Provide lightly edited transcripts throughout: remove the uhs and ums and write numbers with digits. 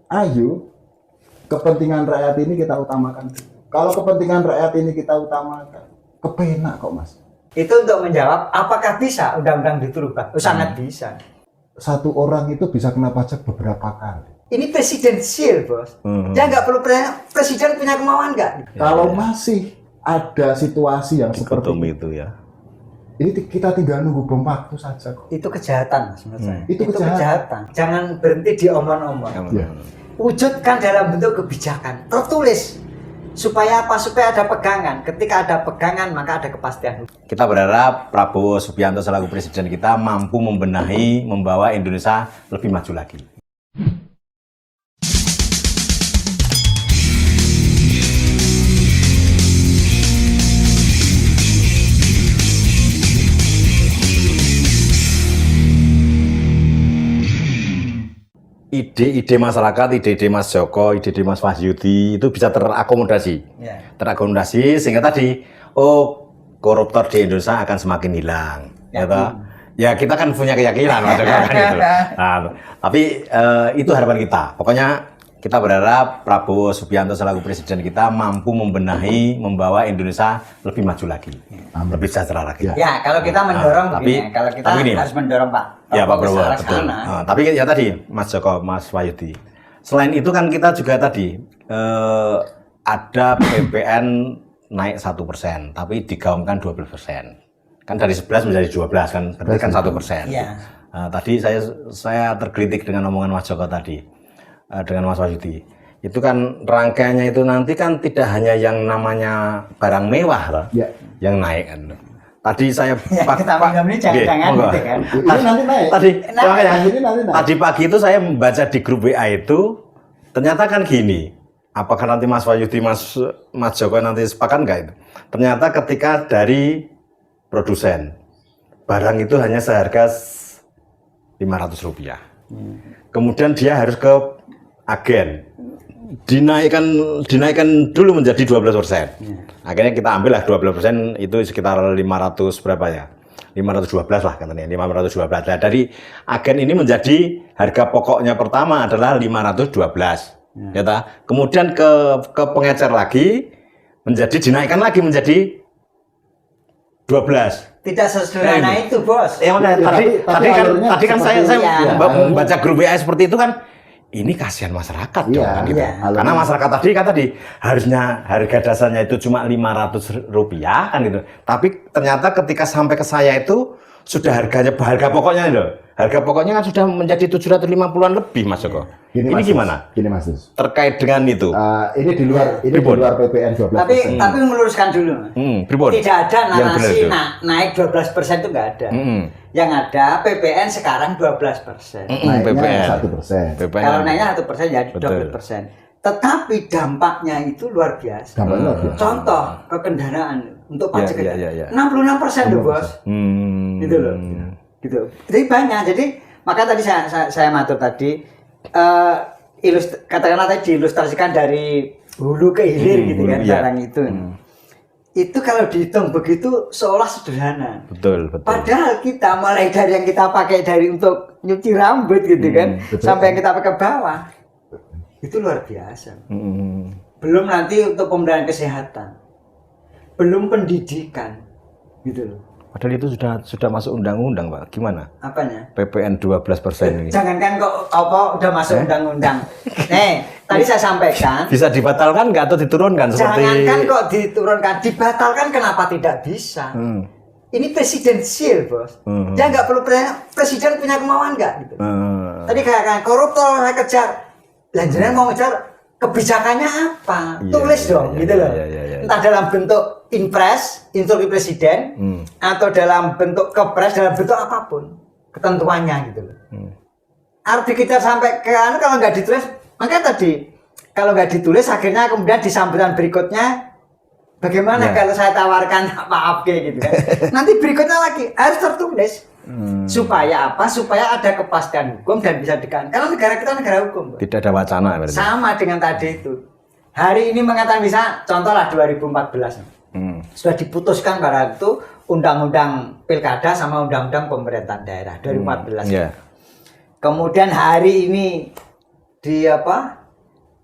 ayo kepentingan rakyat ini kita utamakan. Kalau kepentingan rakyat ini kita utamakan, kepenak kok Mas. Itu untuk menjawab apakah bisa undang-undang itu rubah? Sangat bisa. Satu orang itu bisa kena pajak beberapa kali. Ini presidensial, Bos. Ya nggak perlu presiden punya kemauan nggak? Kalau masih ada situasi yang seperti itu ya. ini kita tinggal nunggu bom waktu saja kok. Itu kejahatan, Mas, menurut saya. Itu kejahatan. Jangan berhenti di omong-omong. Ya. Wujudkan dalam bentuk kebijakan. Tertulis. Supaya apa? Supaya ada pegangan. Ketika ada pegangan, maka ada kepastian hukum. Kita berharap Prabowo Subianto selaku presiden kita mampu membenahi, membawa Indonesia lebih maju lagi. Ide-ide masyarakat, ide-ide Mas Joko, ide-ide Mas Wahyudi itu bisa terakomodasi. Ya. Terakomodasi sehingga tadi, koruptor di Indonesia akan semakin hilang. Ya kita kan punya keyakinan Mas Joko kan gitu. Nah, tapi itu harapan kita. Pokoknya kita berharap Prabowo Subianto selaku presiden kita mampu membenahi, membawa Indonesia lebih maju lagi, lebih sejahtera lagi. Ya, kalau kita mendorong begini, kalau kita harus mendorong Pak. Ya Pak Prabowo, betul. Tapi ya tadi Mas Joko, Mas Wahyudi. Selain itu kan kita juga tadi ada PPN naik 1%, tapi digaungkan 12%. Kan dari 11 menjadi 12 kan, berarti kan 1%. Ya. Tadi saya tergelitik dengan omongan Mas Joko tadi. Dengan Mas Wahyudi, itu kan rangkaiannya itu nanti kan tidak hanya yang namanya barang mewah loh, yang naik kan. Tadi saya ini jangan-jangan gitu kan. Tadi pagi itu saya membaca di grup WA itu, ternyata kan gini. Apakah nanti Mas Wahyudi, Mas Joko nanti sepakat nggak itu? Ternyata ketika dari produsen barang itu hanya seharga Rp500. Kemudian dia harus ke agen, dinaikkan dulu menjadi 12%. Akhirnya kita ambil lah 12%, itu sekitar 500 berapa ya? 512 lah katanya, 512. Nah, dari agen ini menjadi harga pokoknya pertama adalah 512. Ya. Kemudian ke pengecer lagi dinaikkan lagi menjadi 12. Tidak sesederhana itu, Bos. Tadi kan saya membaca grup WA seperti itu kan. Ini kasihan masyarakat dong kan gitu. Karena masyarakat tadi harusnya harga dasarnya itu cuma Rp500 kan gitu. Tapi ternyata ketika sampai ke saya itu sudah harga pokoknya loh. Harga pokoknya kan sudah menjadi 750-an lebih Mas Joko. Ini gimana? Gini Mas. Terkait dengan itu. Ini di luar PPN 12%. Tapi meluruskan dulu. Tidak ada narasi naik 12% itu nggak ada. Yang ada PPN sekarang 12%. Naiknya 1%. Kalau naiknya 1% jadi 12%. Tetapi dampaknya itu luar biasa. Contoh ke kendaraan untuk pajak 66% loh Bos. Gitu loh. Gitu. Jadi banyak. Jadi maka tadi saya matur tadi katakanlah tadi diilustrasikan dari hulu ke hilir gitu kan barang itu. Itu kalau dihitung begitu seolah sederhana. Betul. Padahal kita mulai dari yang kita pakai dari untuk nyuci rambut gitu kan, sampai yang kita pakai bawah. Itu luar biasa. Belum nanti untuk pemberdayaan kesehatan. Belum pendidikan. Gitu loh. Padahal itu sudah masuk undang-undang, Pak. Gimana? Apanya? PPN 12% ini. Jangankan kok udah masuk undang-undang. Tadi saya sampaikan. Bisa dibatalkan nggak atau diturunkan seperti? Jangankan kok diturunkan, dibatalkan kenapa tidak bisa? Ini presidensial, Bos. Dia nggak perlu presiden punya kemauan nggak? Gitu. Tadi kayak koruptor saya kejar. Lanjutnya mau ngejar kebijakannya apa? Tulis dong, gitu loh. Entah dalam bentuk impres, instruksi presiden, atau dalam bentuk kepres, dalam bentuk apapun ketentuannya gitu loh. Harus dikejar sampai ke kalau nggak ditulis, makanya tadi kalau nggak ditulis akhirnya kemudian di sambutan berikutnya bagaimana kalau saya tawarkan maaf kayak gitu kan. Nanti berikutnya lagi harus tertulis. Supaya apa? Supaya ada kepastian hukum dan bisa dikatakan. Karena negara kita negara hukum. Tidak ada wacana berarti. Sama dengan tadi itu. Hari ini mengatakan bisa, contohlah 2014. Sudah diputuskan pada itu undang-undang pilkada sama undang-undang pemerintahan daerah 2014. Kemudian hari ini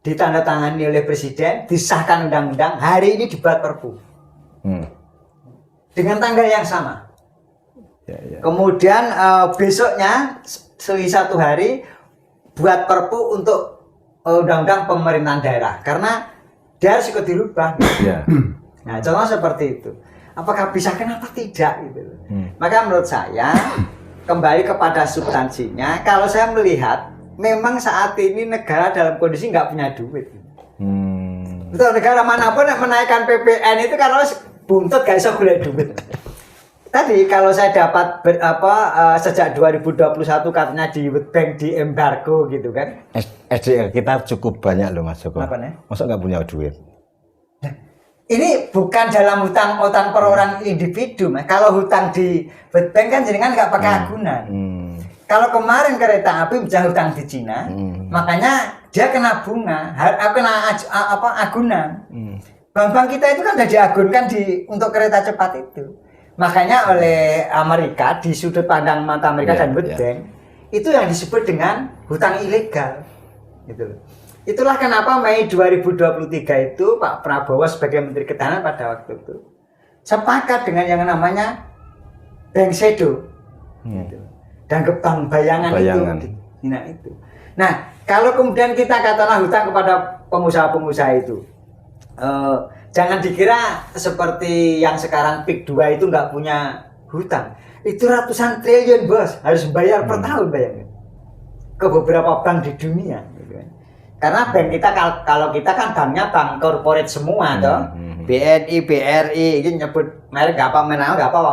ditandatangani oleh presiden, disahkan undang-undang, hari ini dibuat perpu. Dengan tanggal yang sama. Kemudian besoknya selisih 1 hari buat perpu untuk undang-undang pemerintahan daerah karena dia harus ikut dirubah. Nah, contoh seperti itu. Apakah bisa? Kenapa tidak? Gitu. Maka menurut saya kembali kepada substansinya. Kalau saya melihat memang saat ini negara dalam kondisi nggak punya duit. Betul, negara manapun yang menaikkan PPN itu karena buntut gak bisa golek duit. Tadi kalau saya dapat sejak 2021 katanya di World Bank di embargo gitu kan. SDR kita cukup banyak loh Mas Joko. Kenapa nih? Masa nggak punya duit? Nah, ini bukan dalam hutang per orang individu, Mas. Kalau hutang di World Bank kan jenengan nggak pakai agunan. Kalau kemarin kereta api bisa hutang di Cina, makanya dia kena bunga, kena agunan. Bank-bank kita itu kan sudah diagunkan untuk kereta cepat itu. Makanya oleh Amerika di sudut pandang mata Amerika dan World Bank itu yang disebut dengan hutang ilegal. Gitu. Itulah kenapa Mei 2023 itu Pak Prabowo sebagai Menteri Ketahanan pada waktu itu sepakat dengan yang namanya bank shadow. Gitu. Dan bank bayangan. Itu. Nah, kalau kemudian kita katakanlah hutang kepada pengusaha-pengusaha itu, jangan dikira seperti yang sekarang PIK 2 itu nggak punya hutang. Itu ratusan triliun bos, harus bayar per tahun bayangin. Ke beberapa bank di dunia. Gitu kan. Karena bank kita, kalau kita kan banknya bank corporate semua toh. BNI, BRI, ini nyebut merek nggak apa,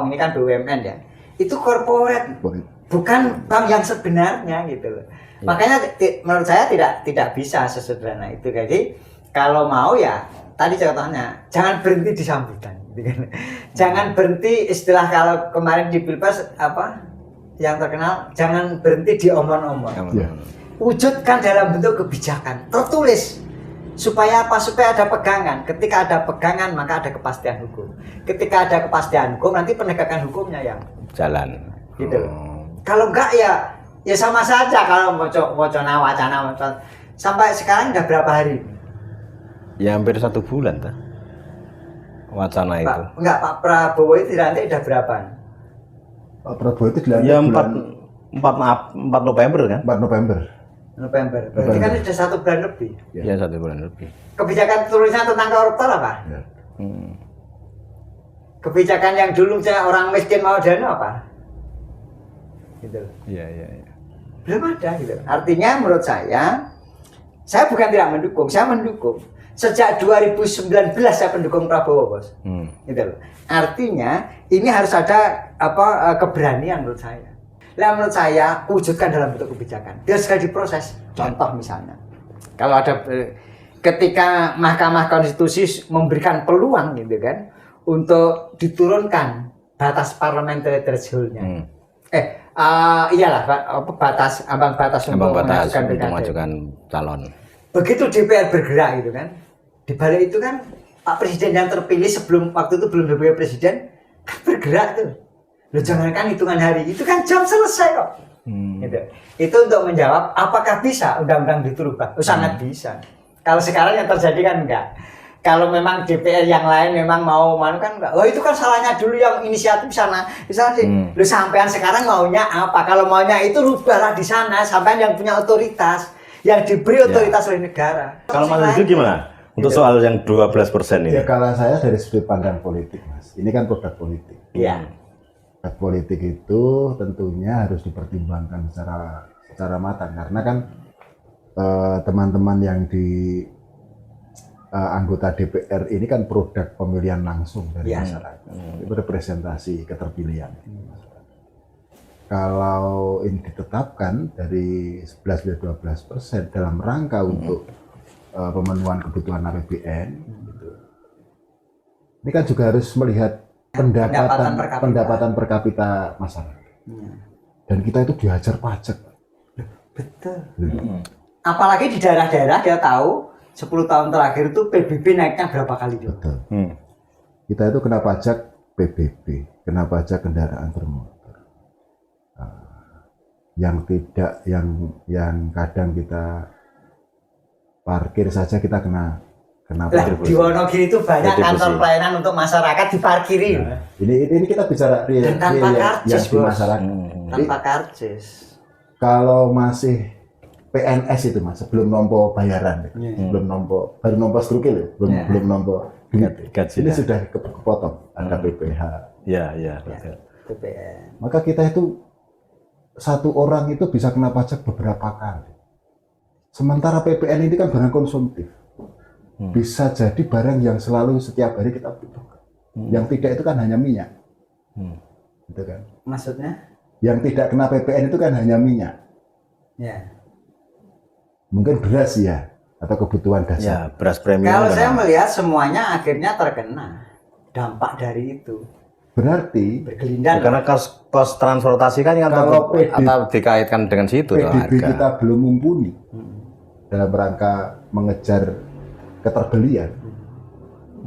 ini kan BUMN ya. Itu corporate, bukan bank yang sebenarnya gitu loh. Makanya menurut saya tidak bisa sesederhana itu. Jadi kalau mau ya tadi contohnya jangan berhenti di sambutan gitu kan. Jangan berhenti istilah kalau kemarin di Pilpres yang terkenal, jangan berhenti di omong-omong. Wujudkan dalam bentuk kebijakan, tertulis supaya apa? Supaya ada pegangan. Ketika ada pegangan maka ada kepastian hukum. Ketika ada kepastian hukum nanti penegakan hukumnya yang jalan gitu. Kalau enggak ya sama saja kalau wacana sampai sekarang udah berapa hari? Ya hampir 1 bulan tak wacana itu. Enggak, Pak Prabowo itu dilantik udah berapa? Pak Prabowo itu dilantik ya 4 November kan? 4 November. Berarti kan sudah 1 bulan lebih. Ya 1 bulan lebih. Kebijakan tulisnya tentang koruptor apa? Kebijakan yang dulu orang miskin mau dana apa? Gitu. Iya. Belum ada gitu. Artinya menurut saya bukan tidak mendukung, saya mendukung. Sejak 2019 saya pendukung Prabowo, Bos. Gitu loh. Artinya ini harus ada keberanian menurut saya. Nah, menurut saya wujudkan dalam bentuk kebijakan. Dia sekali diproses. Contoh misalnya, kalau ada ketika Mahkamah Konstitusi memberikan peluang gitu kan untuk diturunkan batas parliamentary threshold-nya. Iyalah ambang batas untuk mengajukan calon. Begitu DPR bergerak gitu kan, di balik itu kan Pak Presiden yang terpilih waktu itu belum sebagai presiden kan bergerak tuh. Loh jangankan hitungan hari, itu kan jam selesai kok. Gitu. Itu untuk menjawab apakah bisa undang-undang itu rubah? Sangat bisa. Kalau sekarang yang terjadi kan enggak. Kalau memang DPR yang lain memang mau kan enggak. Oh itu kan salahnya dulu yang inisiatif sana. Misalnya sih, lu sampean sekarang maunya apa? Kalau maunya itu rubahlah di sana, sampean yang punya otoritas, yang diberi otoritas oleh negara. Kalau Mas itu gimana? Untuk soal yang 12% ini. Ya kalau saya dari sudut pandang politik, Mas. Ini kan produk politik. Iya. Produk politik itu tentunya harus dipertimbangkan secara matang karena kan teman-teman yang di anggota DPR ini kan produk pemilihan langsung dari masyarakat. Itu representasi keterpilihan. Kalau ini ditetapkan dari 11-12% dalam rangka untuk pemenuhan kebutuhan APBN, gitu. Ini kan juga harus melihat pendapatan per kapita masyarakat. Dan kita itu dihajar pajak. Betul. Apalagi di daerah-daerah dia tahu 10 tahun terakhir itu PBB naiknya berapa kali juga. Betul. Kita itu kena pajak PBB, kena pajak kendaraan bermotor. Yang kadang kita parkir saja kita kena Lah, pajak. di Wonogiri itu banyak kantor pelayanan untuk masyarakat diparkiri. Ini kita bicara real, Dan tanpa real karcis, yang di Bos. masyarakat. Tanpa karcis. Kalau masih PNS itu Mas, sebelum nompo bayaran, sebelum nompo, baru nompo strukil ya, belum nompo duit. Gaji, Ini ya. sudah kepotong, ada PPH. Ya. PPN. Maka kita itu satu orang itu bisa kena pajak beberapa kali. Sementara PPN ini kan barang konsumtif. Bisa jadi barang yang selalu setiap hari kita butuhkan. Yang tidak itu kan hanya minyak. Gitu kan. Maksudnya? Yang tidak kena PPN itu kan hanya minyak. Ya. Mungkin beras ya, atau kebutuhan Ya, dasar. beras premium. Kalau kan. saya melihat semuanya akhirnya terkena dampak dari itu. Berarti Berkelindan. Karena kos transportasi kan Kalau atau dikaitkan dengan situ tuh PDB harga. kita belum mumpuni dalam rangka mengejar keterbelian,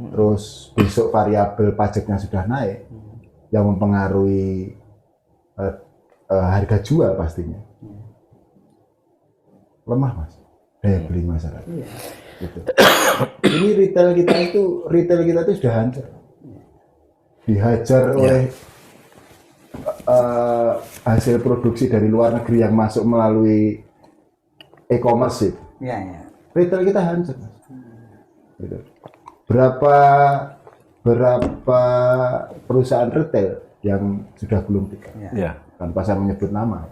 terus besok variabel pajaknya sudah naik, yang mempengaruhi harga jual pastinya lemah Mas, daya beli masyarakat. Gitu. Ini retail kita itu sudah hancur, dihajar oleh hasil produksi dari luar negeri yang masuk melalui e-commerce. Ya. Retail kita hancur Mas. Gitu. Berapa perusahaan retail yang sudah gulung tikar Ya. tanpa saya menyebut nama.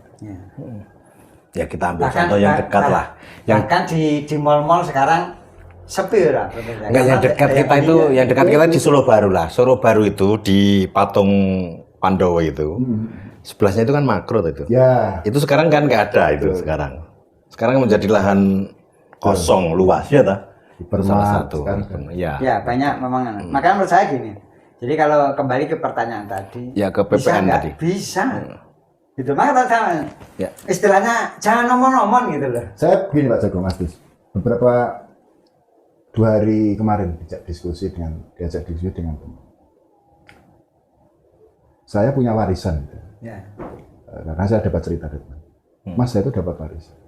Ya kita ambil contoh yang dekat lah. Bahkan di mall-mall sekarang sepi lah. Enggak, yang dekat kita itu, yang dekat kita di Solo Baru lah. Solo Baru itu di Patung Pandowo itu. Sebelahnya itu kan Makro itu. Ya, Itu sekarang kan nggak ada itu sekarang. Sekarang menjadi lahan kosong luas ya ta? Salah satu. Ya. Ya banyak memang. Makanya menurut saya gini. Jadi kalau kembali ke pertanyaan tadi. Ya, ke bisa PPN nggak? tadi. Bisa. Gitu. Maka saya Ya. istilahnya jangan nomor-nomor gitu loh. saya begini Pak Jago Mas Dis. Beberapa 2 hari kemarin diajak diskusi dengan teman. Saya punya warisan, gitu. Ya. Karena saya dapat cerita dari teman. Mas, saya itu dapat warisan.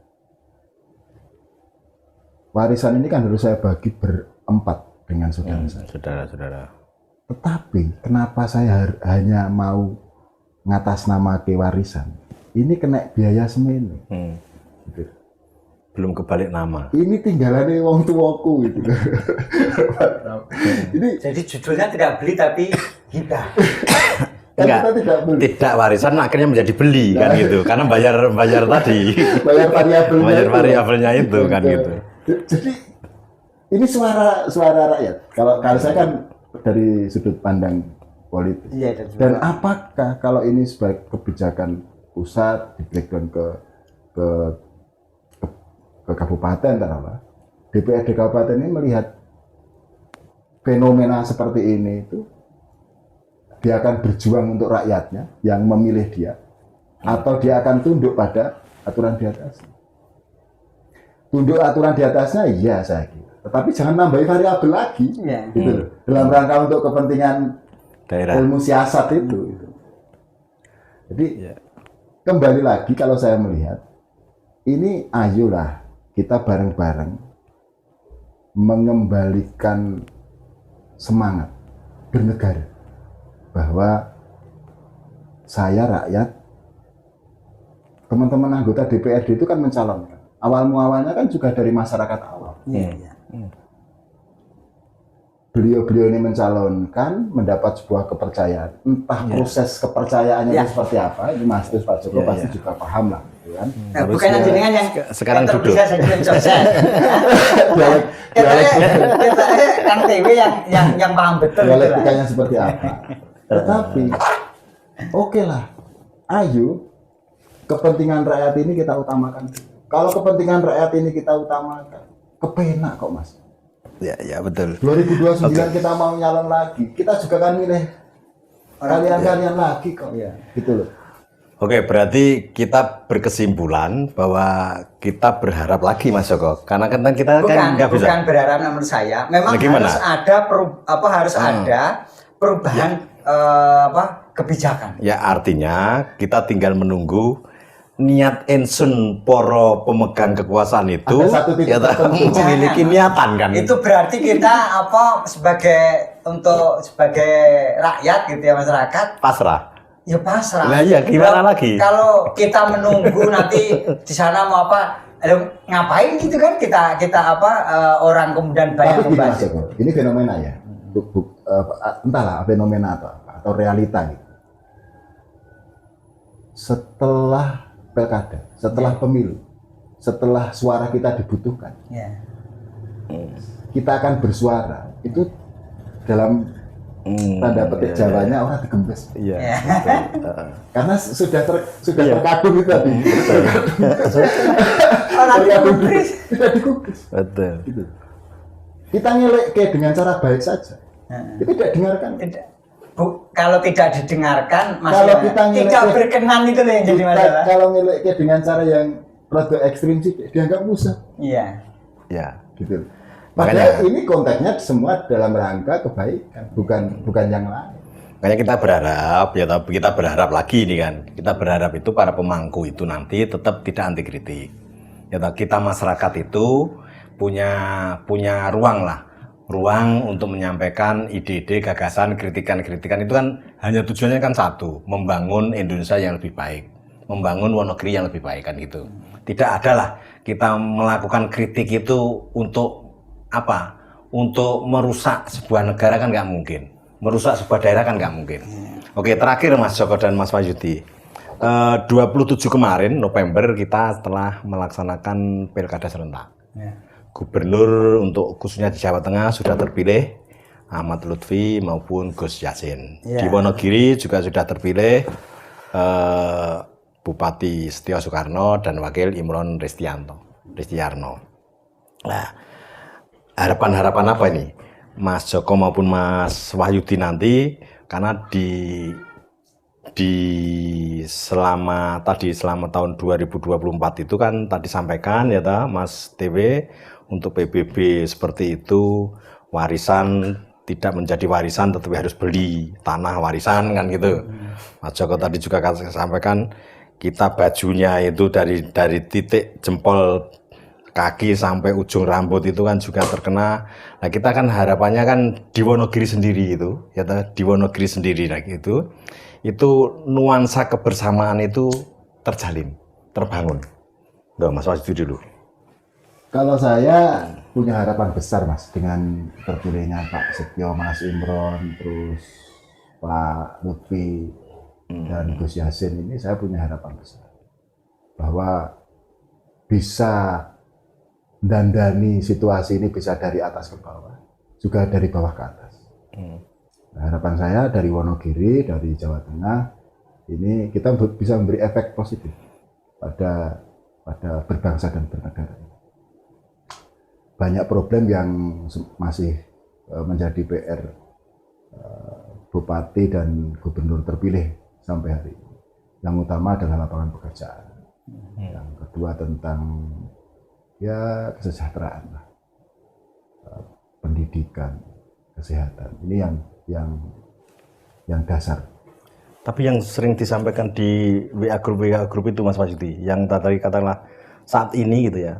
Warisan ini kan harus saya bagi berempat dengan saudara saya. Saudara-saudara. Tetapi kenapa saya hanya mau ngatasnamake warisan? Ini kena biaya semene. Gitu. Belum kebalik nama. Ini tinggalannya wong tuaku gitu. Ini Jadi judulnya tidak beli tapi hibah. Enggak, kita tidak beli. tidak warisan akhirnya menjadi beli kan gitu. Karena bayar tadi. Bayar variabelnya. Bayar itu. variabelnya itu kan gitu. Jadi ini suara rakyat. Kalau saya kan dari sudut pandang politik. Iya, Dan apakah kalau ini sebagai kebijakan pusat di breakdown ke kabupaten taruhlah, DPRD kabupaten ini melihat fenomena seperti ini itu, dia akan berjuang untuk rakyatnya yang memilih dia, atau dia akan tunduk pada aturan di atasnya. Tunduk aturan di atasnya, iya saya kira. Tetapi jangan nambahi variabel lagi, gitu loh. Dalam rangka untuk kepentingan Daerah. ilmu siasat itu. Gitu. Jadi kembali lagi kalau saya melihat, ini ayolah kita bareng-bareng mengembalikan semangat bernegara, bahwa saya rakyat, teman-teman anggota DPRD itu kan mencalonkan. Awalnya kan juga dari masyarakat awal. Beliau-beliau ini mencalonkan, mendapat sebuah kepercayaan. Entah proses kepercayaannya itu seperti apa, ini Mas Tus Pak Joko pasti juga paham lah, gitu kan. Nah, bukan jenengan yang sekarang duduk. bisa saya kirim sukses. Kita kan TV yang paham betul gitu lah. Dialektikanya seperti apa. Tetapi, oke lah, ayo kepentingan rakyat ini kita utamakan. Kalau kepentingan rakyat ini kita utamakan, kepenak kok Mas. Ya betul. 2029 kita mau nyalon lagi, kita juga kan milih kalian-kalian lagi kok. Gitu loh. Oke, berarti kita berkesimpulan bahwa kita berharap lagi Mas Joko, karena kan kita kan nggak bisa. Bukan berharap menurut saya, memang Bagaimana? harus ada perubahan kebijakan. Ya artinya kita tinggal menunggu niat ensun poro pemegang kekuasaan itu Ada satu titik tertentu. memiliki niatan kan. Itu berarti kita sebagai rakyat gitu ya, masyarakat Pasrah. ya pasrah. Nah, iya, gimana lagi? Kalau kita menunggu nanti di sana mau apa, ngapain gitu kan kita orang kemudian banyak Tapi gini membahas. Mas Joko, ini fenomena ya. Entahlah fenomena atau realita gitu. Setelah pilkada, setelah pemilu, setelah suara kita dibutuhkan, Ya. kita akan bersuara. Itu dalam tanda petik Jawanya orang digembes. Iya. Ya. Karena sudah terkadung itu tadi. Orang Terkadung digubris. tidak digubris. Betul. Gitu. Kita ngelek dengan cara baik saja. Itu tidak dengarkan. Kalau tidak didengarkan, Kalau kita tidak berkenan itu loh yang jadi masalah. Kalau ngelek dengan cara yang rada ekstrim sih dianggap musuh. Iya. Ya. Gitu. Makanya- Makanya ini konteksnya semua dalam rangka kebaikan, bukan yang lain. Makanya kita berharap lagi nih kan. Kita berharap itu para pemangku itu nanti tetap tidak anti kritik. Ya toh, kita masyarakat itu punya ruang untuk menyampaikan ide-ide, gagasan, kritikan-kritikan itu kan hanya tujuannya kan satu, membangun Indonesia yang lebih baik, membangun Wonogiri yang lebih baik kan gitu. Tidak adalah kita melakukan kritik itu untuk apa? Untuk merusak sebuah negara kan nggak mungkin, merusak sebuah daerah kan nggak mungkin. Oke, terakhir Mas Joko dan Mas Wahyudi, 27 kemarin November kita telah melaksanakan pilkada serentak. Ya. Gubernur untuk khususnya di Jawa Tengah sudah terpilih Ahmad Lutfi maupun Gus Yassin. Ya. Di Wonogiri juga sudah terpilih Bupati Setio Soekarno dan Wakil Imron Ristiarno. Nah, harapan-harapan apa ini, Mas Joko maupun Mas Wahyudi nanti, karena selama tahun 2024 itu kan tadi sampaikan ya Mas TW, untuk PBB seperti itu warisan tidak menjadi warisan tetapi harus beli tanah warisan kan gitu. Mas Joko tadi juga sampaikan kita bajunya itu dari titik jempol kaki sampai ujung rambut itu kan juga terkena. Nah, kita kan harapannya kan di Wonogiri sendiri itu ya di Wonogiri sendiri lagi itu nuansa kebersamaan itu terjalin, terbangun. Duh, Mas Wahyudi dulu. Kalau saya punya harapan besar Mas dengan terpilihnya Pak Setio, Mas Imron, terus Pak Lutfi dan Gus Yassin ini, saya punya harapan besar bahwa bisa dandani situasi ini, bisa dari atas ke bawah, juga dari bawah ke atas. Nah, harapan saya dari Wonogiri, dari Jawa Tengah, ini kita bisa memberi efek positif pada berbangsa dan bernegara. Banyak problem yang masih menjadi PR Bupati dan Gubernur terpilih sampai hari ini. Yang utama adalah lapangan pekerjaan. Yang kedua tentang ya kesejahteraan, pendidikan, kesehatan. Ini yang dasar. Tapi yang sering disampaikan di WA grup itu Mas Wahyudi, yang tadi katakanlah saat ini gitu ya,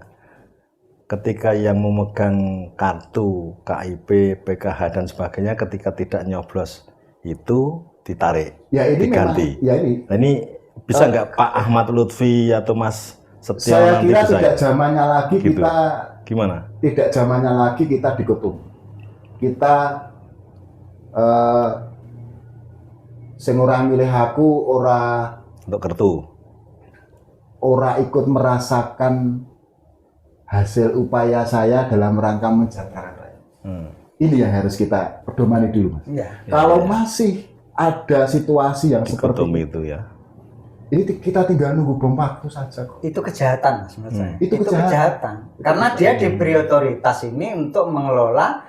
ketika yang memegang kartu KIP, PKH dan sebagainya ketika tidak nyoblos itu ditarik, Ya ini diganti. memang, ya ini. Nah, ini bisa nggak Pak Ahmad Lutfi atau Mas Setio Saya nanti kira bisa tidak ya? zamannya lagi Gitu. kita Gimana? tidak zamannya lagi kita diketum. Kita sing ora milih aku Untuk kartu. ora ikut merasakan hasil upaya saya dalam rangka menjaga rakyat. Ini yang harus kita pedomani dulu, Mas. Iya. Kalau masih ada situasi yang seperti Dikotomi itu ya. ini kita tinggal nunggu bom waktu saja kok. Itu kejahatan Mas, menurut saya. Itu kejahatan. Karena dia diberi otoritas ini untuk mengelola,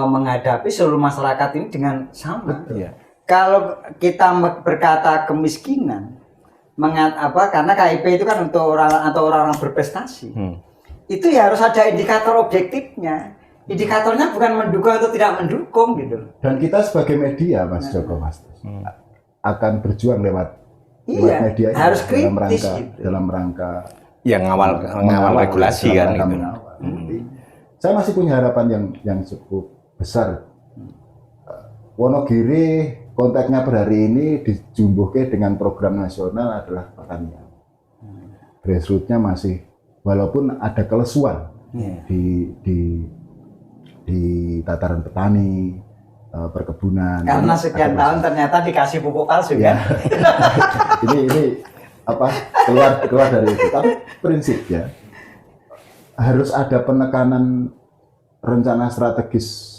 menghadapi seluruh masyarakat ini dengan sama. Iya. Kalau kita berkata kemiskinan, karena KIP itu kan untuk orang-orang berprestasi. Itu ya harus ada indikator objektifnya. Indikatornya bukan mendukung atau tidak mendukung gitu. Dan kita sebagai media, Mas Joko, Mas, akan berjuang lewat Iya, media ini harus dalam kritis rangka gitu. dalam rangka yang ngawal regulasi kan dalam rangka gitu. mengawal. Jadi, saya masih punya harapan yang cukup besar. Wonogiri konteksnya per hari ini dijumbuhkan dengan program nasional adalah pertanian. Grassroots-nya masih, walaupun ada kelesuan di tataran petani, perkebunan. Karena sekian tahun ternyata dikasih pupuk palsu ya. kan. ini apa keluar dari itu. Tapi prinsipnya harus ada penekanan rencana strategis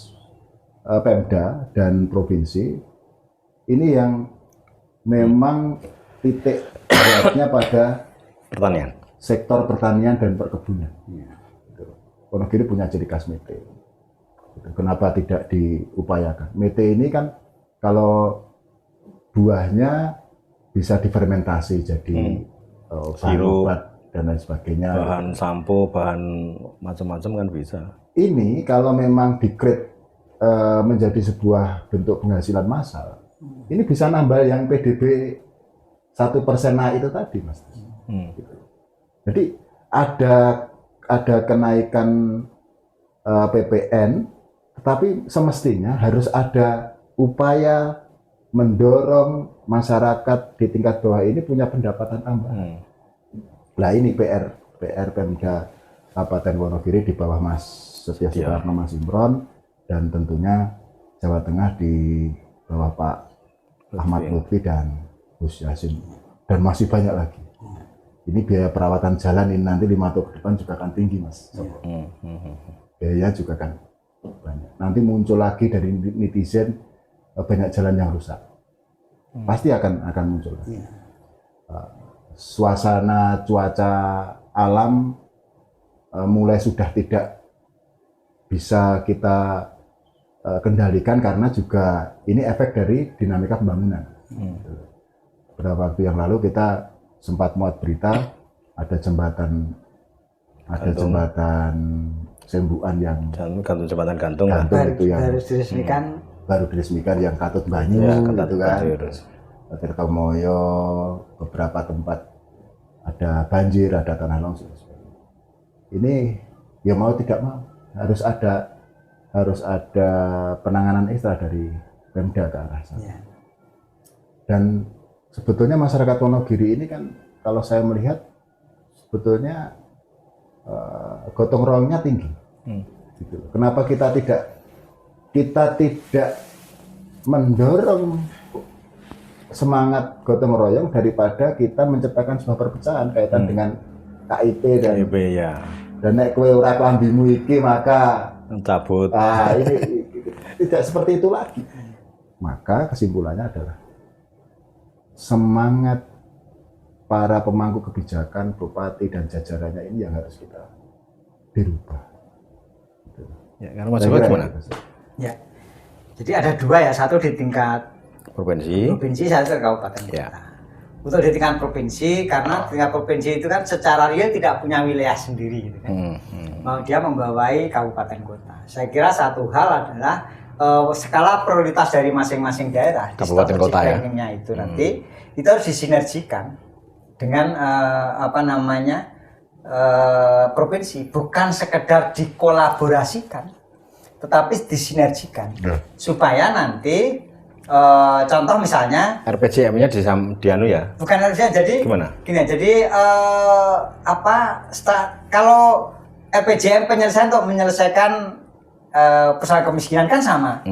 Pemda dan provinsi ini yang memang titik beratnya pada Pertanian. sektor pertanian dan perkebunan. Wonogiri punya ciri khas mete. Kenapa tidak diupayakan? Mete ini kan kalau buahnya bisa difermentasi jadi bahan sirup, obat dan lain sebagainya. bahan sampo, bahan macam-macam kan bisa. Ini kalau memang di-create menjadi sebuah bentuk penghasilan massal, ini bisa nambah yang PDB 1% itu tadi, Mas. Gitu. Jadi ada kenaikan PPN, tetapi semestinya harus ada upaya mendorong masyarakat di tingkat bawah ini punya pendapatan tambahan. Nah ini PR Pemda Kabupaten Wonogiri di bawah Mas Setia Soekarno, Mas Imron, dan tentunya Jawa Tengah di bawah Pak Ahmad Lutfi dan Gus Yassin, dan masih banyak lagi. Ini biaya perawatan jalan ini nanti 5 tahun ke depan juga akan tinggi, Mas. Biaya juga kan banyak. Nanti muncul lagi dari netizen banyak jalan yang rusak. Pasti akan muncul lagi. Suasana cuaca alam mulai sudah tidak bisa kita kendalikan karena juga ini efek dari dinamika pembangunan. Beberapa waktu yang lalu kita sempat muat berita ada jembatan Sembuan yang jembatan gantung itu yang baru diresmikan yang Katut Banyu gitu kan. Tirtomoyo, beberapa tempat ada banjir, ada tanah longsor. Ini ya mau tidak mau harus ada penanganan ekstra dari Pemda ke arah sana. Dan sebetulnya masyarakat Wonogiri ini kan kalau saya melihat sebetulnya gotong royongnya tinggi. Gitu. Kenapa kita tidak mendorong semangat gotong royong daripada kita menciptakan sebuah perpecahan kaitan dengan KIP dan nek kowe ora klambimu iki maka cabut. Ini tidak seperti itu lagi. Maka kesimpulannya adalah semangat para pemangku kebijakan, bupati dan jajarannya ini yang harus kita dirubah. Ya, karena Mas Joko gimana? Ya, jadi ada dua ya, satu di tingkat provinsi, satu di kabupaten kota. Ya. Untuk di tingkat provinsi, karena tingkat provinsi itu kan secara real tidak punya wilayah sendiri, gitu kan. Dia membawai kabupaten kota. Saya kira satu hal adalah skala prioritas dari masing-masing daerah, kabupaten kota ya. Itu nanti itu harus disinergikan dengan provinsi, bukan sekedar dikolaborasikan, tetapi disinergikan supaya nanti contoh misalnya RPJM-nya di anu ya? Bukan RPJM, jadi gimana? Gini, jadi kalau RPJM penyelesaian untuk menyelesaikan persoalan kemiskinan kan sama,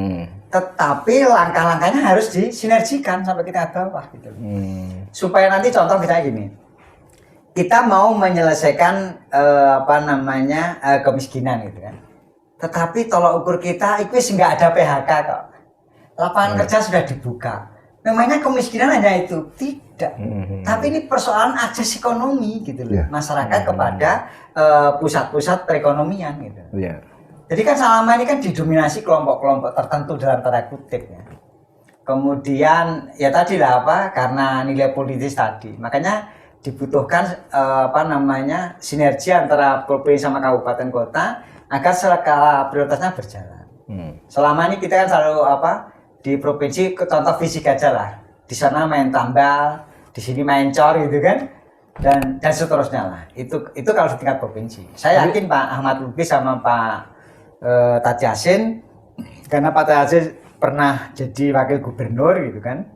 tetapi langkah-langkahnya harus disinergikan sampai kita bawah gitu. Supaya nanti contoh kita gini, kita mau menyelesaikan kemiskinan gitu kan, tetapi tolok ukur kita itu nggak ada PHK kok, lapangan kerja sudah dibuka. Memangnya kemiskinan hanya itu? Tidak. Tapi ini persoalan akses ekonomi gitu loh, masyarakat kepada pusat-pusat perekonomian gitu. Jadi kan selama ini kan didominasi kelompok-kelompok tertentu dalam tanda kutip ya. Kemudian ya tadi lah karena nilai politis tadi, makanya dibutuhkan sinergi antara provinsi sama kabupaten kota agar skala prioritasnya berjalan. Selama ini kita kan selalu di provinsi, contoh fisik aja lah, di sana main tambal, di sini main cor gitu kan, dan seterusnya lah. Itu kalau di tingkat provinsi. Saya yakin Pak Ahmad Lubis sama Pak Taj Yassin, karena Pak Taj Yassin pernah jadi wakil gubernur gitu kan,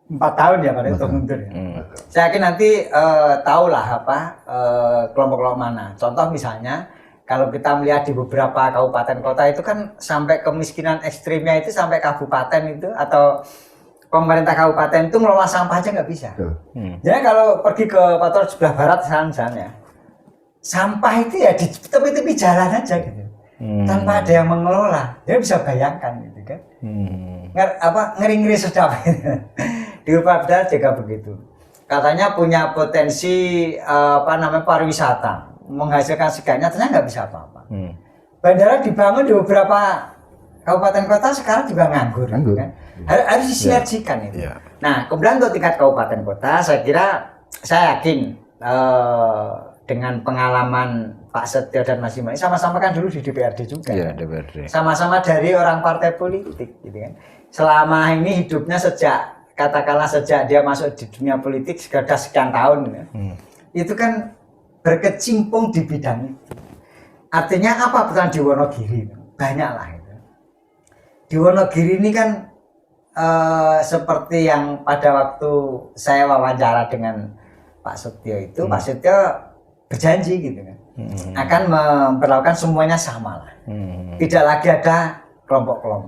4 tahun ya pada itu mundur ya. Saya yakin nanti tahulah apa kelompok-kelompok mana. Contoh misalnya kalau kita melihat di beberapa kabupaten kota itu kan sampai kemiskinan ekstrimnya itu sampai kabupaten itu atau pemerintah kabupaten itu ngelola sampah aja nggak bisa. Jadi kalau pergi ke Pator sebelah barat misalnya, sampah itu ya di tepi-tepi jalan aja gitu, tanpa ada yang mengelola. Dia bisa bayangkan gitu kan, ngeri-ngeri sedap. Di Papua juga begitu. Katanya punya potensi pariwisata, menghasilkan segalanya, ternyata nggak bisa apa-apa. Bandara dibangun di beberapa kabupaten kota sekarang juga nganggur. Kan? Harus disinergikan itu. Yeah. Nah, kemudian untuk tingkat kabupaten kota, saya yakin dengan pengalaman Pak Setio dan Mas Imam, sama-sama kan dulu di DPRD juga. Iya, DPRD. Sama-sama dari orang partai politik, gitu kan. Selama ini hidupnya katakanlah sejak dia masuk di dunia politik sudah sekian tahun, ya. Itu kan berkecimpung di bidang itu. Artinya apa pesan di Wonogiri? Banyak lah itu. Di Wonogiri ini kan seperti yang pada waktu saya wawancara dengan Pak Setio itu, Pak Setio berjanji gitu kan, akan memperlakukan semuanya sama lah. Tidak lagi ada kelompok-kelompok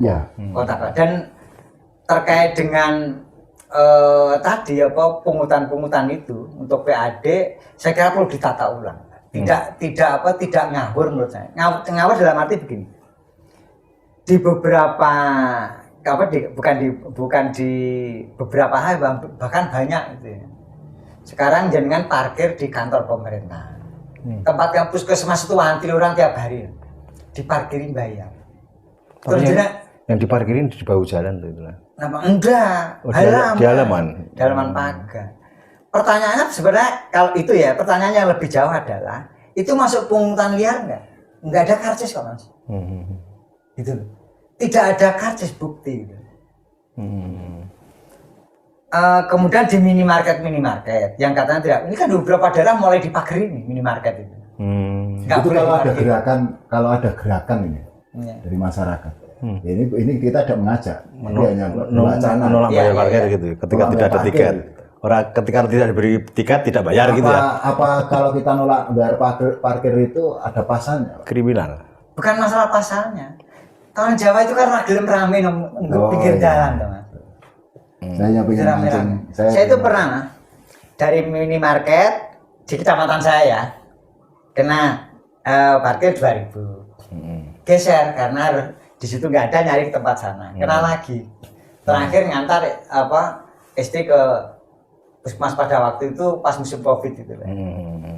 kota-kota. Dan terkait dengan tadi pungutan-pungutan itu untuk PAD, saya kira perlu ditata ulang. Tidak ngawur menurut saya. Ngawur dalam arti begini. Di beberapa bukan di beberapa hal, bahkan banyak gitu ya. Sekarang jangan parkir di kantor pemerintah. Tempat yang puskesmas itu antri orang tiap hari. Diparkirin bayar. Terus yang diparkirin di bahu jalan tuh itulah. Enggak, di halaman pagar. Pertanyaannya sebenarnya kalau itu ya, pertanyaan yang lebih jauh adalah itu masuk pungutan liar enggak? Enggak ada karcis kok Mas. Gitu loh. Tidak ada karcis bukti gitu. Kemudian di minimarket yang katanya tidak, ini kan beberapa daerah mulai dipagari nih minimarket itu. Itu kalau ada gerakan ini dari masyarakat. Ini kita tidak mengajak, menolak bayar parkir gitu. Ketika tidak ada tiket, ketika tidak diberi tiket tidak bayar gitu ya. Apa kalau kita nolak bayar parkir itu ada pasalnya? Kriminal. Bukan masalah pasalnya. Orang Jawa itu kan gelem rame pinggir jalan, teman. Saya itu pernah dari minimarket di kecamatan saya kena parkir 2.000. Geser karena di situ nggak ada, nyari ke tempat sana. Kena lagi. Terakhir ngantar SD ke puskesmas pada waktu itu pas musim Covid itu.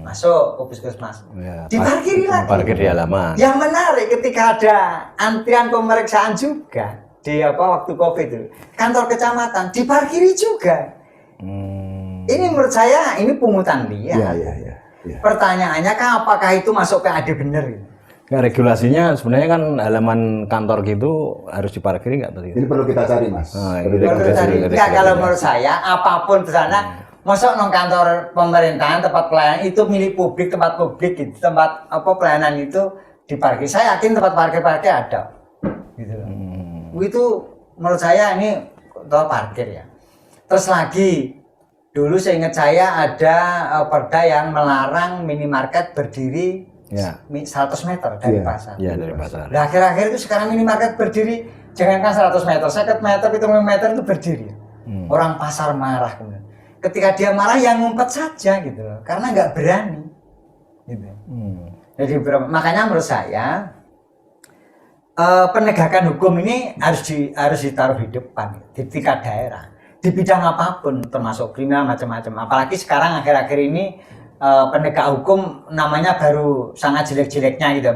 Masuk ke puskesmas. Ya, diparkiri lagi. Parkir di halaman. Yang menarik ketika ada antrian pemeriksaan juga di waktu Covid itu, kantor kecamatan diparkiri juga. Ini menurut saya ini pungutan liar. Ya. Pertanyaannya kan apakah itu masuk PAD bener gitu? Ya, regulasinya sebenarnya kan halaman kantor gitu harus diparkiri nggak tadi? Ini perlu kita cari Mas. Ya, kalau menurut saya apapun di sana, masuk nong kantor pemerintahan, tempat pelayanan itu milik publik, tempat publik gitu, tempat pelayanan itu diparkir. Saya yakin tempat parkir ada, gitu. Itu menurut saya ini parkir ya. Terus lagi dulu seingat saya ada perda yang melarang minimarket berdiri 100 meter dari pasar. Iya, dari pasar. Nah, akhir-akhir itu sekarang minimarket berdiri jangankan 100 meter, 50 meter, 70 meter itu berdiri. Orang pasar marah kemudian. Ketika dia marah yang ngumpet saja gitu loh, karena nggak berani. Gitu. Jadi makanya menurut saya penegakan hukum ini harus ditaruh di depan di tingkat daerah, di bidang apapun termasuk kriminal macam-macam. Apalagi sekarang akhir-akhir ini penegak hukum namanya baru sangat jelek-jeleknya gitu,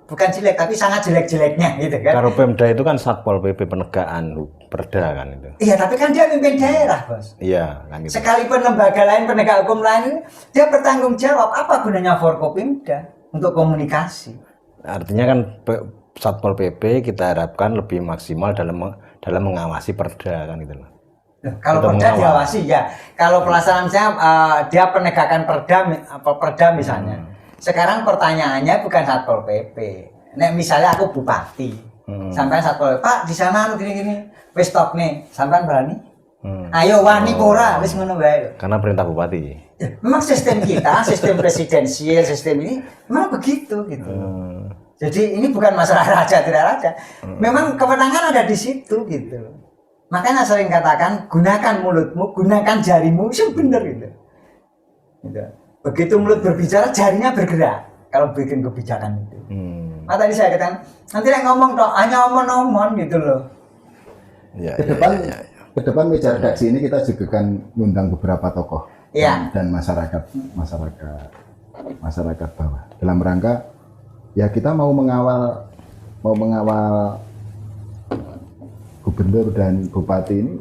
bukan jelek tapi sangat jelek-jeleknya gitu kan. Kalau Pemda itu kan Satpol PP penegakan perda kan itu. Iya, tapi kan dia pimpin daerah Bos. Iya kan gitu. Sekalipun lembaga lain penegak hukum lain dia bertanggung jawab. Apa gunanya Forkopimda untuk komunikasi? Artinya kan Satpol PP kita harapkan lebih maksimal dalam mengawasi perda kan gitu loh. Kalau perda diawasi ya. Kalau pelaksanaan dia penegakan perda misalnya. Sekarang pertanyaannya bukan Satpol PP. Nek misalnya aku bupati, sampean Satpol PP, Pak di sana gini-gini, wis stop nih, sampean berani? Ayo wani ora, wis ngono wae. Karena perintah bupati. Ya, memang sistem kita, sistem presidensial, sistem ini memang begitu gitu. Jadi ini bukan masalah raja tidak raja. Memang kewenangan ada di situ gitu. Makanya sering katakan gunakan mulutmu, gunakan jarimu, itu benar gitu. Begitu mulut berbicara, jarinya bergerak. Kalau bikin kebijakan itu. Nah tadi saya katakan, nanti yang ngomong toh hanya omong-omong gitu loh. Ya, ke depan meja redaksi ini kita juga akan mengundang beberapa tokoh dan masyarakat bawah. Dalam rangka ya kita mau mengawal gubernur dan bupati ini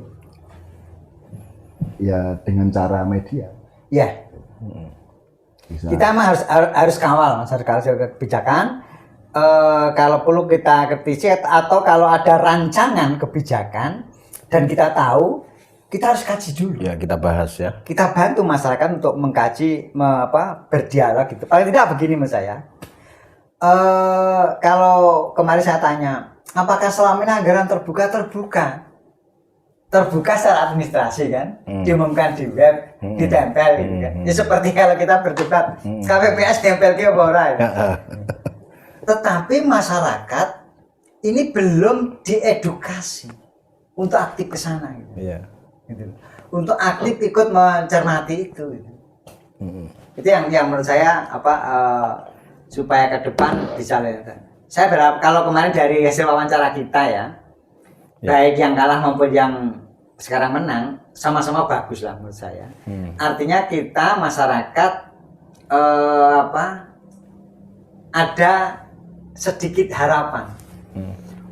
ya dengan cara media. Ya. Kita mah harus kawal masyarakat kebijakan. Kalau perlu kita kritisi atau kalau ada rancangan kebijakan dan kita tahu, kita harus kaji dulu. Ya kita bahas ya. Kita bantu masyarakat untuk mengkaji, berdialog gitu. Paling tidak begini mas saya. Kalau kemarin saya tanya, apakah selama ini anggaran terbuka secara administrasi kan, diumumkan di web, ditempel gitu kan. Ya seperti kalau kita berdebat, KPPS tempel ke ora ya. Tetapi masyarakat ini belum diedukasi untuk aktif ke sana gitu. Iya. Gitu. Untuk aktif ikut mencermati itu gitu. Itu yang menurut saya supaya ke depan bisa lihat. Saya berharap kalau kemarin dari hasil wawancara kita ya, baik yang kalah maupun yang sekarang menang, sama-sama bagus lah menurut saya. Artinya kita masyarakat ada sedikit harapan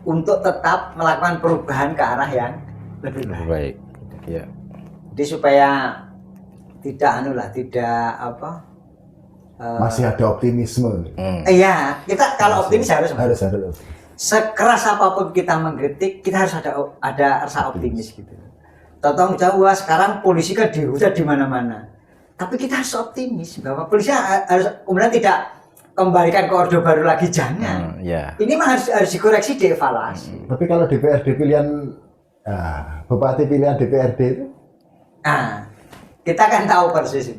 untuk tetap melakukan perubahan ke arah yang lebih baik. Ya. Jadi supaya masih ada optimisme. Iya, kita kalau optimis harus. Harus. Sekeras apapun kita mengkritik, kita harus ada rasa optimis gitu. Contoh misalnya sekarang polisi kan dihujat di mana-mana. Tapi kita harus optimis bahwa polisi harus kemudian tidak kembalikan ke orde baru lagi, jangan. Ini mah harus dikoreksi, dievaluasi. Tapi kalau DPRD pilihan bupati pilihan DPRD itu? Kita kan tahu persis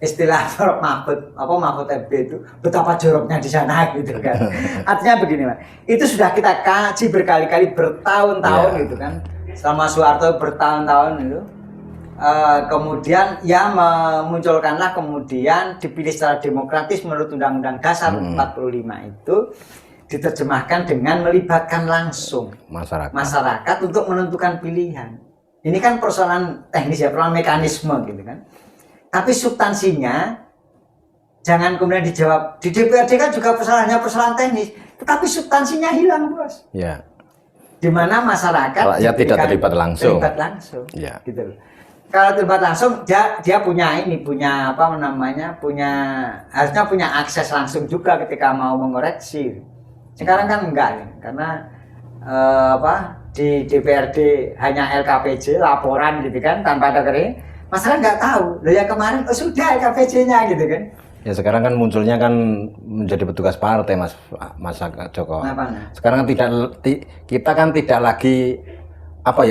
istilah Mahfud MD itu betapa joroknya di sana gitu kan. Artinya begini Mas, itu sudah kita kaji berkali-kali bertahun-tahun gitu kan. Selama Soeharto bertahun-tahun itu. Kemudian ya memunculkanlah kemudian dipilih secara demokratis menurut Undang-Undang Dasar 45 itu diterjemahkan dengan melibatkan langsung masyarakat untuk menentukan pilihan. Ini kan persoalan teknis ya, persoalan mekanisme gitu kan. Tapi substansinya jangan kemudian dijawab. Di DPRD kan juga persoalan teknis, tetapi substansinya hilang bos. Ya. Di mana masyarakat tidak terlibat langsung. Ya. Gitu. Kalau terlibat langsung dia harusnya punya akses langsung juga ketika mau mengoreksi. Sekarang kan enggak ya, karena di DPRD hanya LKPJ laporan gitu kan tanpa ada kering. Masyarakat nggak tahu. Loh ya kemarin sudah LKPJ-nya gitu kan. Ya sekarang kan munculnya kan menjadi petugas partai Mas Joko. Sekarang kita kan tidak lagi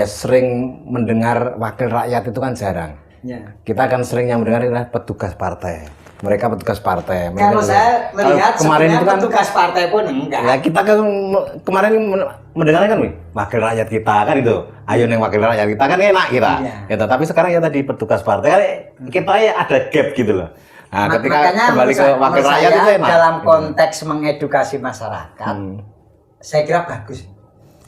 sering mendengar wakil rakyat itu kan jarang. Ya. Kita akan sering yang mendengar adalah petugas partai. Mereka petugas partai. Kalau saya melihat kemarin itu kan petugas partai pun enggak. Ya kita kan kemarin mendengarnya kan wakil rakyat kita kan itu. Ayo neng wakil rakyat kita kan enak kita. Iya. Ya, tapi sekarang ya tadi petugas partai kan kita ya ada gap gitu loh. Nah, ketika kembali ke wakil rakyat itu enak. Dalam konteks mengedukasi masyarakat, saya kira bagus.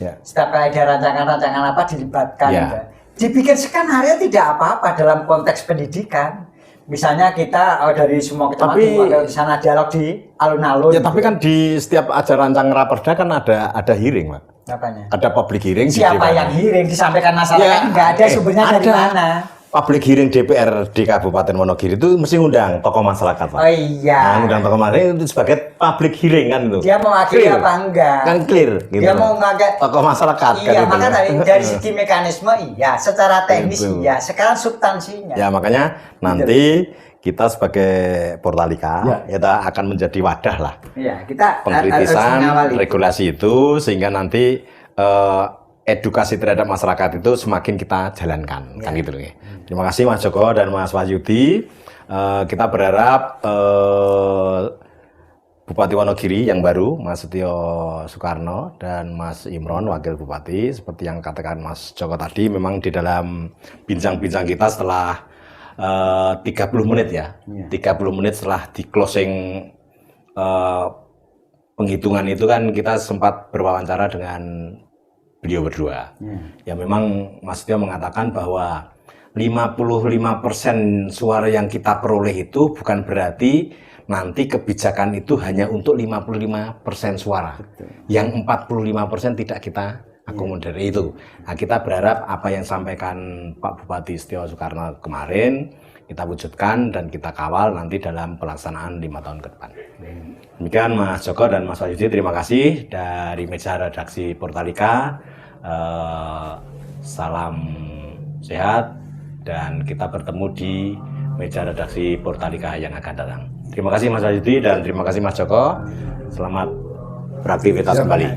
Ya. Setiap kali ada rancangan-rancangan dilibatkan. Ya. Dibikin skenario tidak apa-apa dalam konteks pendidikan. Misalnya kita dari semua kecamatan di sana dialog di alun-alun. Ya tapi kan di setiap acara rancangan raperda kan ada hearing, Pak. Apanya? Ada public hearing. Siapa yang hearing disampaikan masyarakat? Enggak ada sumbernya dari mana? public hearing DPR di Kabupaten Wonogiri itu mesti ngundang tokoh masyarakat, Pak. Oh iya. Nah, ngundang tokoh masyarakat itu sebagai public hearing kan itu. Dia mau akhiri apa enggak? Kan clear gitu. Dia mau ngagak tokoh masyarakat iya, kan maka itu. dari segi mekanisme iya, secara teknis Gitu. iya, sekarang substansinya. Ya makanya nanti kita sebagai Portalika kita akan menjadi wadah lah Iya, kita harus pengkritisan mengawali. regulasi itu sehingga nanti edukasi terhadap masyarakat itu semakin kita jalankan kan gitu loh. Terima kasih Mas Joko dan Mas Wahyudi. Kita berharap Bupati Wonogiri yang baru Mas Setio Soekarno dan Mas Imron Wakil Bupati seperti yang katakan Mas Joko tadi, memang di dalam bincang-bincang kita setelah 30 menit ya, 30 menit setelah di closing penghitungan itu kan kita sempat berwawancara dengan beliau berdua. Ya memang Mas Tio mengatakan bahwa 55% suara yang kita peroleh itu bukan berarti nanti kebijakan itu hanya untuk 55% suara. Yang 45% tidak kita akomodir itu. Nah, kita berharap apa yang sampaikan Pak Bupati Setio Soekarno kemarin kita wujudkan dan kita kawal nanti dalam pelaksanaan 5 tahun ke depan. Demikian Mas Joko dan Mas Wahyudi, terima kasih dari meja redaksi Portalika. Salam sehat dan kita bertemu di meja redaksi Portalika yang akan datang. Terima kasih Mas Wahyudi dan terima kasih Mas Joko. Selamat beraktivitas kembali.